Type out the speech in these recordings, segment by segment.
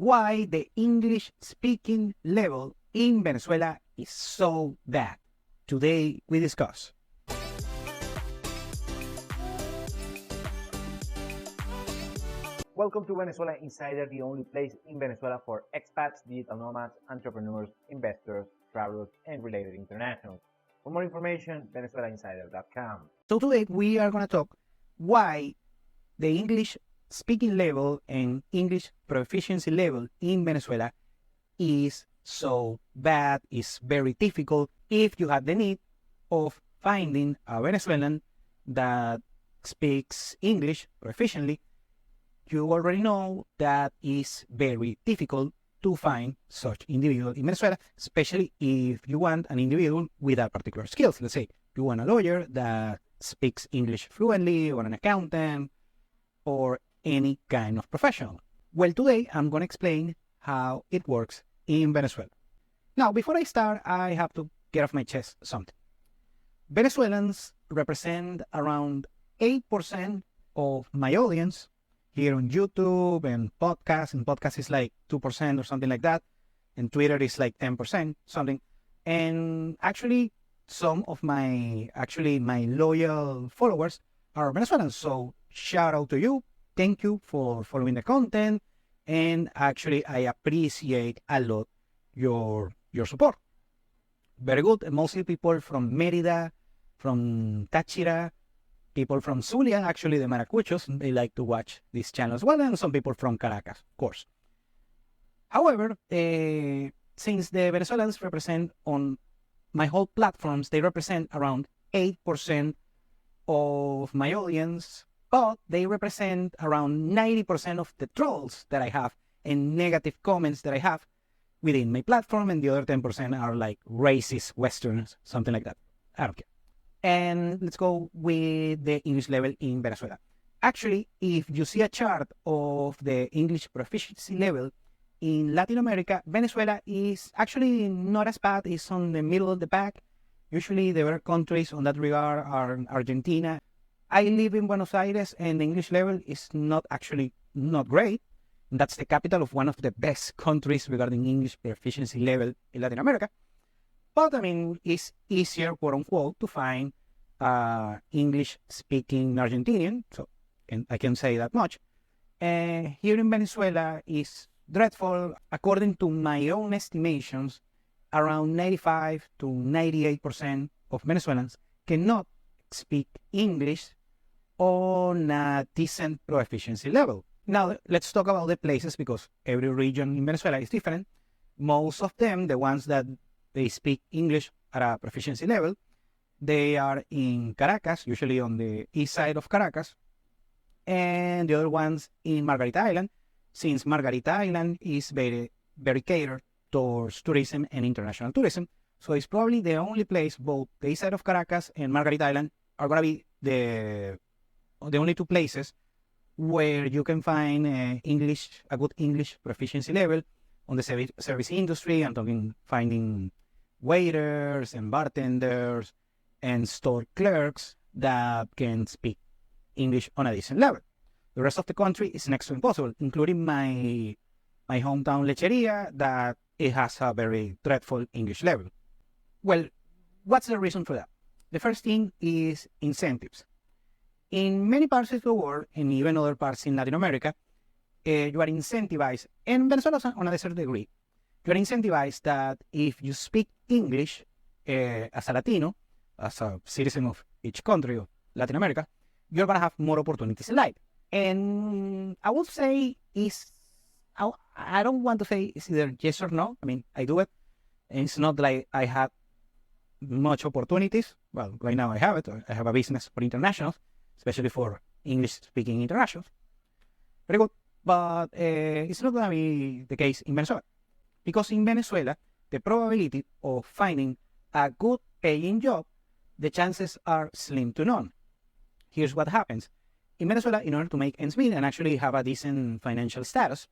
why the English speaking level in Venezuela is so bad. Today we discuss. Welcome to Venezuela Insider, the only place in Venezuela for expats, digital nomads, entrepreneurs, investors, travelers, and related internationals. For more information, venezuelainsider.com. So today we are going to talk why the English speaking level and English proficiency level in Venezuela is so bad, is very difficult if you have the need of finding a Venezuelan that speaks English proficiently. You already know that is very difficult to find such individual in Venezuela, especially if you want an individual with a particular skills. Let's say you want a lawyer that speaks English fluently, or an accountant, or any kind of professional. Well, today I'm going to explain how it works in Venezuela. Now, before I start, I have to get off my chest something. Venezuelans represent around 8% of my audience here on YouTube and podcasts. And podcast is like 2% or something like that. And Twitter is like 10%, something. And actually, some of my loyal followers are Venezuelans. So shout out to you. Thank you for following the content. And actually, I appreciate a lot your support. Very good. Mostly people from Mérida, from Táchira, people from Zulia, actually the Maracuchos, they like to watch this channel as well, and some people from Caracas, of course. However, since the Venezuelans represent on my whole platforms, they represent around 8% of my audience, but they represent around 90% of the trolls that I have and negative comments that I have within my platform, and the other 10% are like racist Westerns, something like that. I don't care. And let's go with the English level in Venezuela. Actually, if you see a chart of the English proficiency level in Latin America, Venezuela is actually not as bad. It's on the middle of the pack. Usually the other countries on that regard are Argentina. I live in Buenos Aires, and the English level is not great. That's the capital of one of the best countries regarding English proficiency level in Latin America. But I mean, it's easier, quote unquote, to find English-speaking Argentinian, so I can say that much. Here in Venezuela is dreadful. According to my own estimations, around 95 to 98% of Venezuelans cannot speak English on a decent proficiency level. Now, let's talk about the places, because every region in Venezuela is different. Most of them, the ones that they speak English at a proficiency level, they are in Caracas, usually on the east side of Caracas, and the other ones in Margarita Island, since Margarita Island is very, very catered towards tourism and international tourism. So it's probably the only place, both the east side of Caracas and Margarita Island are going to be the only two places where you can find a good English proficiency level on the service industry. I'm talking finding waiters and bartenders and store clerks that can speak English on a decent level. The rest of the country is next to impossible, including my hometown Lecheria, that it has a very dreadful English level. Well, what's the reason for that? The first thing is incentives. In many parts of the world, and even other parts in Latin America, you are incentivized, and Venezuela on a certain degree, you are incentivized that if you speak English as a Latino, as a citizen of each country of Latin America, you're going to have more opportunities in life. And I would say I don't want to say it's either yes or no. I mean, I do it. And it's not like I have much opportunities. Well, right now I have it. I have a business for internationals, especially for English-speaking internationals. Very good. But it's not going to be the case in Venezuela. Because in Venezuela, the probability of finding a good paying job, the chances are slim to none. Here's what happens. In Venezuela, in order to make ends meet and actually have a decent financial status,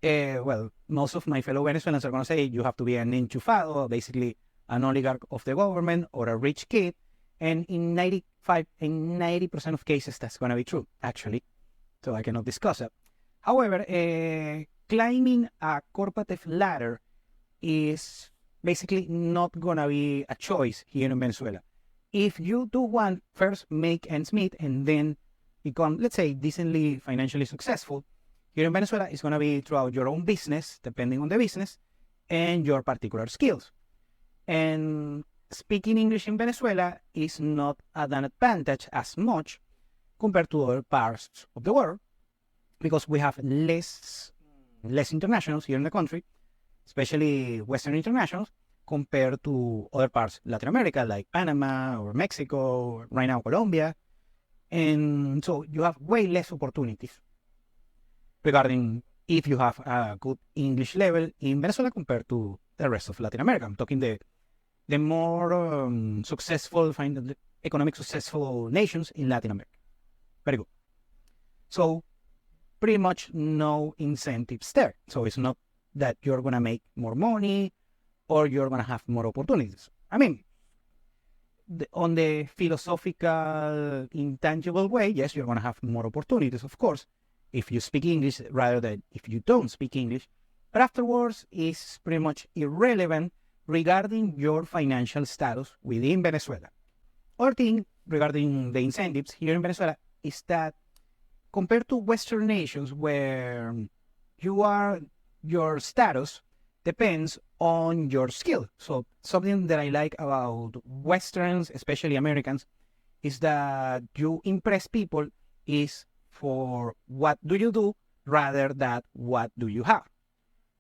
well, most of my fellow Venezuelans are going to say you have to be an enchufado, basically an oligarch of the government or a rich kid. And in 90% of cases, that's going to be true, actually. So I cannot discuss it. However, climbing a corporate ladder is basically not gonna be a choice here in Venezuela. If you do want first make ends meet and then become, let's say, decently financially successful, here in Venezuela it's gonna be throughout your own business, depending on the business, and your particular skills. And speaking English in Venezuela is not an advantage as much compared to other parts of the world because we have less internationals here in the country, especially Western internationals, compared to other parts Latin America like Panama or Mexico, or right now Colombia. And so you have way less opportunities regarding if you have a good English level in Venezuela compared to the rest of Latin America. I'm talking the more successful, economic successful nations in Latin America. Very good. So pretty much no incentives there. So it's not that you're going to make more money or you're going to have more opportunities. I mean, on the philosophical, intangible way, yes, you're going to have more opportunities, of course, if you speak English rather than if you don't speak English. But afterwards, it's pretty much irrelevant regarding your financial status within Venezuela. Other thing regarding the incentives here in Venezuela is that compared to Western nations where your status depends on your skill. So something that I like about Westerns, especially Americans, is that you impress people is for what do you do rather than what do you have.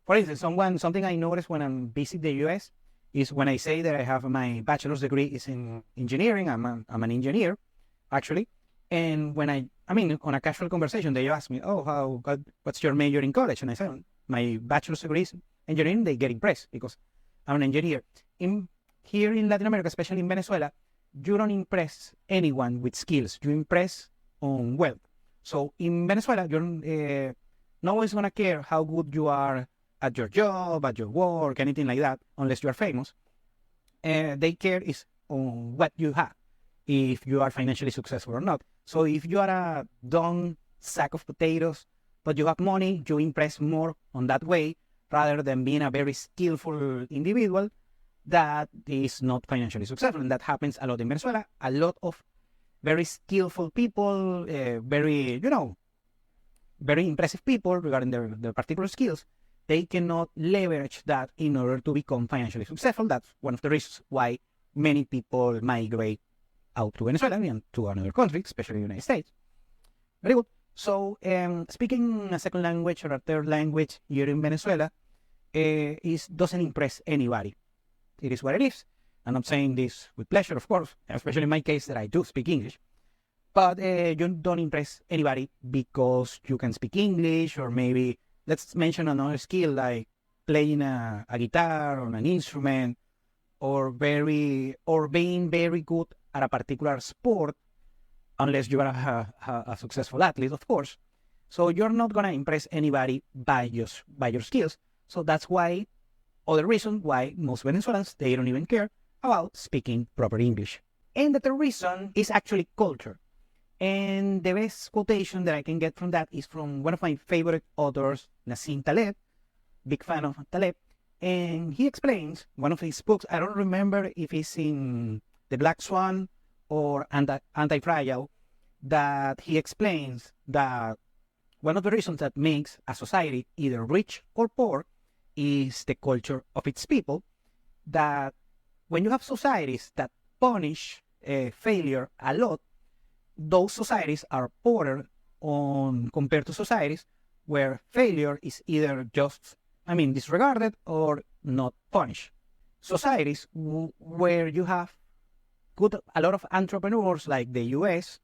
For instance, something I noticed when I'm visiting the US is when I say that I have my bachelor's degree is in engineering. I'm an engineer, actually. And when on a casual conversation, they ask me, "Oh, what's your major in college?" And I say, "My bachelor's degree is engineering." They get impressed because I'm an engineer. Here in Latin America, especially in Venezuela, you don't impress anyone with skills. You impress on wealth. So in Venezuela, no one's gonna care how good you are at your job, at your work, anything like that, unless you are famous. They care is on what you have, if you are financially successful or not. So if you are a dumb sack of potatoes, but you have money, you impress more on that way rather than being a very skillful individual that is not financially successful. And that happens a lot in Venezuela. A lot of very skillful people, very impressive people regarding their particular skills, they cannot leverage that in order to become financially successful. That's one of the reasons why many people migrate out to Venezuela and to another country, especially the United States. Very good. So speaking a second language or a third language here in Venezuela doesn't impress anybody. It is what it is. And I'm saying this with pleasure, of course, especially in my case that I do speak English. But you don't impress anybody because you can speak English, or maybe let's mention another skill like playing a guitar or an instrument, or being very good at a particular sport, unless you are a successful athlete, of course. So you're not gonna impress anybody by your skills. So that's why, other reason why most Venezuelans, they don't even care about speaking proper English. And the third reason is actually culture. And the best quotation that I can get from that is from one of my favorite authors, Nassim Taleb, big fan of Taleb. And he explains one of his books, I don't remember if it's in The Black Swan or Anti-Fragile, that he explains that one of the reasons that makes a society either rich or poor is the culture of its people. That when you have societies that punish failure a lot, those societies are poorer compared to societies where failure is either just, disregarded or not punished. Societies where you have a lot of entrepreneurs like the US,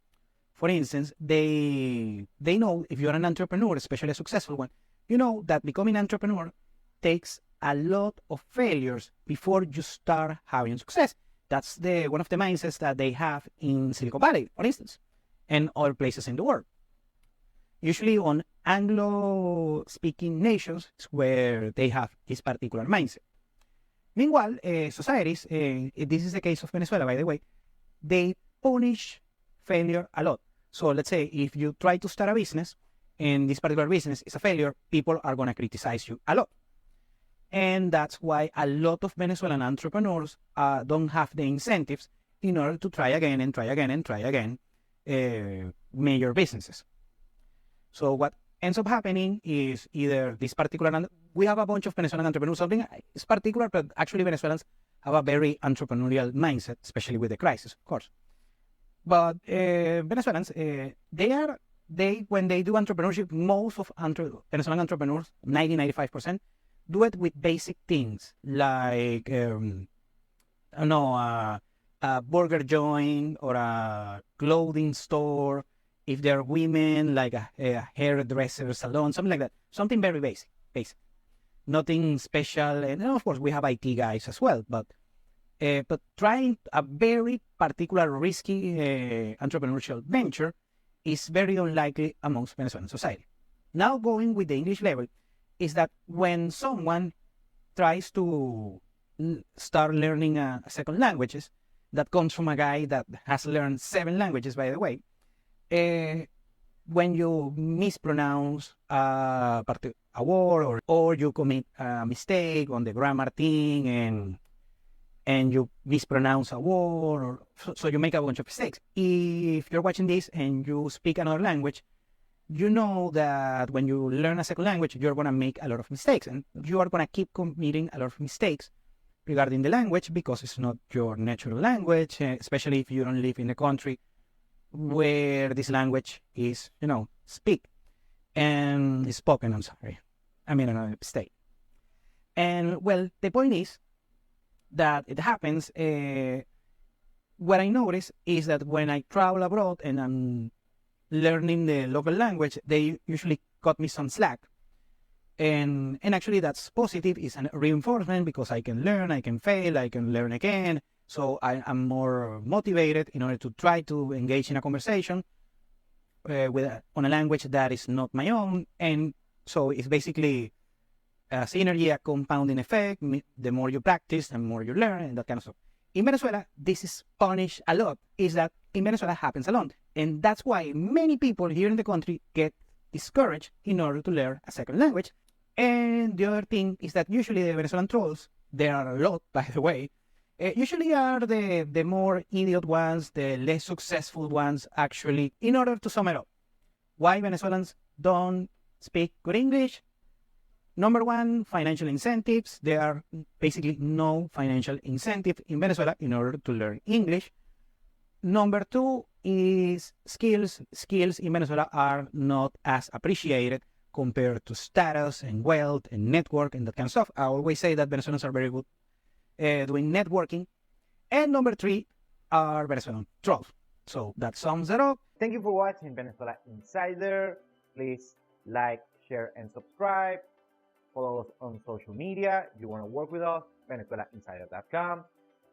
for instance, they know if you're an entrepreneur, especially a successful one, you know that becoming an entrepreneur takes a lot of failures before you start having success. That's one of the mindsets that they have in Silicon Valley, for instance, and other places in the world. Usually on Anglo-speaking nations is where they have this particular mindset. Meanwhile, societies, this is the case of Venezuela, by the way, they punish failure a lot. So let's say if you try to start a business and this particular business is a failure, people are going to criticize you a lot. And that's why a lot of Venezuelan entrepreneurs don't have the incentives in order to try again and try again and try again major businesses. So what ends up happening is either this particular, we have a bunch of Venezuelan entrepreneurs, something is particular, but actually Venezuelans have a very entrepreneurial mindset, especially with the crisis, of course. But Venezuelans, when they do entrepreneurship, most of Venezuelan entrepreneurs, 95%, do it with basic things like, I don't know, a burger joint or a clothing store. If they're women, like a hairdresser salon, something like that. Something very basic. Nothing special. And of course, we have IT guys as well. But trying a very particular risky entrepreneurial venture is very unlikely amongst Venezuelan society. Now going with the English level is that when someone tries to start learning a second languages, that comes from a guy that has learned 7 languages, by the way, when you mispronounce a word or you commit a mistake on the grammar thing and you mispronounce a word, so you make a bunch of mistakes. If you're watching this and you speak another language, you know that when you learn a second language, you're going to make a lot of mistakes, and you are going to keep committing a lot of mistakes regarding the language because it's not your natural language, especially if you don't live in a country where this language is, spoken, I'm sorry. I mean, another state. And well, the point is that it happens. What I notice is that when I travel abroad and I'm learning the local language, they usually cut me some slack. And actually that's positive. It's a reinforcement because I can learn, I can fail, I can learn again. So I'm more motivated in order to try to engage in a conversation on a language that is not my own. And so it's basically a synergy, a compounding effect. The more you practice, the more you learn, and that kind of stuff. In Venezuela, this is punished a lot, is that in Venezuela happens a lot. And that's why many people here in the country get discouraged in order to learn a second language. And the other thing is that usually the Venezuelan trolls, there are a lot, by the way, usually are the more idiot ones, the less successful ones, actually. In order to sum it up, why Venezuelans don't speak good English? Number one, financial incentives. There are basically no financial incentive in Venezuela in order to learn English. Number two is skills. Skills in Venezuela are not as appreciated compared to status and wealth and network and that kind of stuff. I always say that Venezuelans are very good doing networking. And number three are Venezuelan trolls. So that sums it up. Thank you for watching Venezuela Insider. Please like, share, and subscribe. Follow us on social media. If you want to work with us, VenezuelaInsider.com.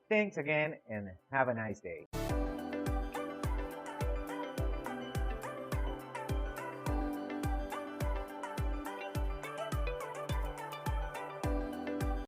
Thanks again and have a nice day.